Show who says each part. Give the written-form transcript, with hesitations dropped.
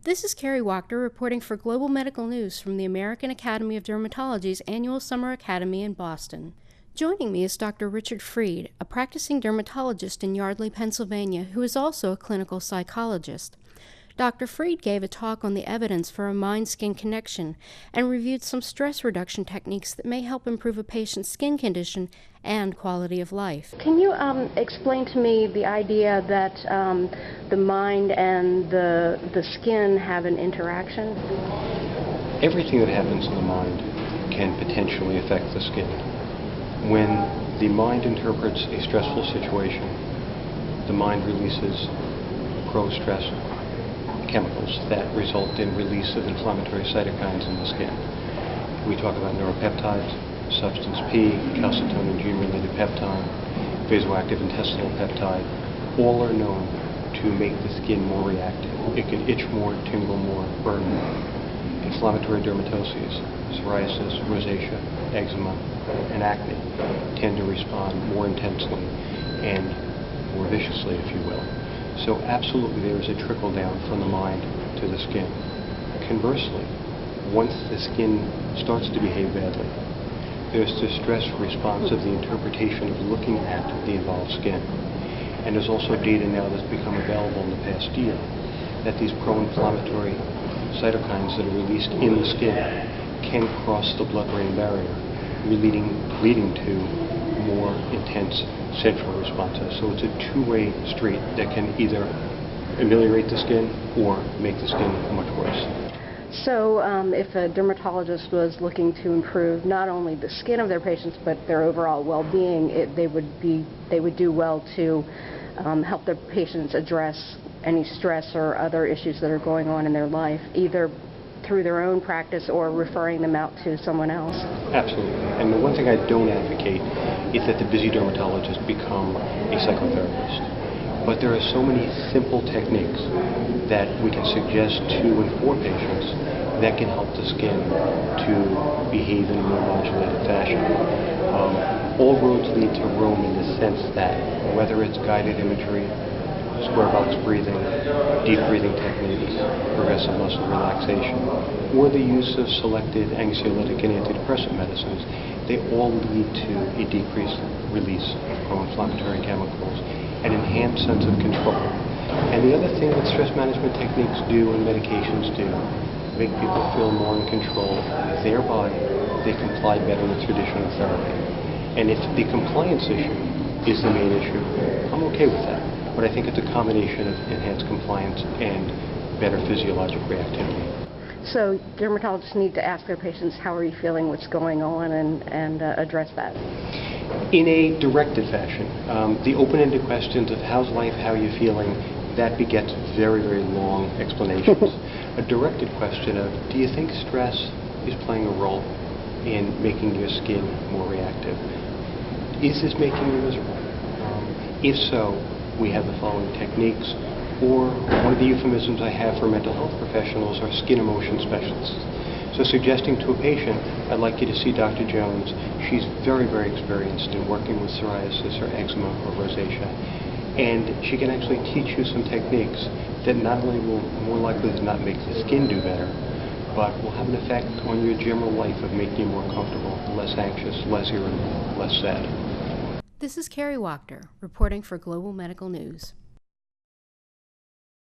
Speaker 1: This is Kerri Wachter reporting for Global Medical News from the American Academy of Dermatology's annual Summer Academy in Boston. Joining me is Dr. Richard Freed, a practicing dermatologist in Yardley, Pennsylvania, who is also a clinical psychologist. Dr. Freed gave a talk on the evidence for a mind-skin connection and reviewed some stress reduction techniques that may help improve a patient's skin condition and quality of life. Can you explain to me the idea that the mind and the skin have an interaction?
Speaker 2: Everything that happens in the mind can potentially affect the skin. When the mind interprets a stressful situation, the mind releases pro-stress chemicals that result in release of inflammatory cytokines in the skin. We talk about neuropeptides, substance P, calcitonin gene-related peptide, vasoactive intestinal peptide. All are known to make the skin more reactive. It can itch more, tingle more, burn more. Inflammatory dermatoses, psoriasis, rosacea, eczema, and acne tend to respond more intensely and more viciously, if you will. So absolutely there is a trickle down from the mind to the skin. Conversely, once the skin starts to behave badly, there's the stress response of the interpretation of looking at the involved skin. And there's also data now that's become available in the past year that these pro-inflammatory cytokines that are released in the skin can cross the blood-brain barrier, leading to more intense central responses. So it's a two-way street that can either ameliorate the skin or make the skin much worse.
Speaker 1: So if a dermatologist was looking to improve not only the skin of their patients but their overall well-being, they would do well to help their patients address any stress or other issues that are going on in their life, either through their own practice or referring them out to someone else.
Speaker 2: Absolutely. And the one thing I don't advocate is that the busy dermatologist become a psychotherapist. But there are so many simple techniques that we can suggest to and for patients that can help the skin to behave in a more modulated fashion. All roads lead to Rome in the sense that whether it's guided imagery, square box breathing, deep breathing techniques, progressive muscle relaxation, or the use of selected anxiolytic and antidepressant medicines, they all lead to a decreased release of pro-inflammatory chemicals, an enhanced sense of control. And the other thing that stress management techniques do and medications do, make people feel more in control, thereby they comply better with traditional therapy. And if the compliance issue is the main issue, I'm okay with that. But I think it's a combination of enhanced compliance and better physiologic reactivity.
Speaker 1: So dermatologists need to ask their patients, how are you feeling, what's going on, and address that.
Speaker 2: In a directed fashion. The open-ended questions of how's life, how are you feeling, that begets very, very long explanations. A directed question of, do you think stress is playing a role in making your skin more reactive? Is this making you miserable? If so, we have the following techniques, or one of the euphemisms I have for mental health professionals are skin emotion specialists. So suggesting to a patient, I'd like you to see Dr. Jones. She's very, very experienced in working with psoriasis or eczema or rosacea. And she can actually teach you some techniques that not only will more likely than not make the skin do better, but will have an effect on your general life of making you more comfortable, less anxious, less irritable, less sad.
Speaker 1: This is Kerri Wachter, reporting for Global Medical News.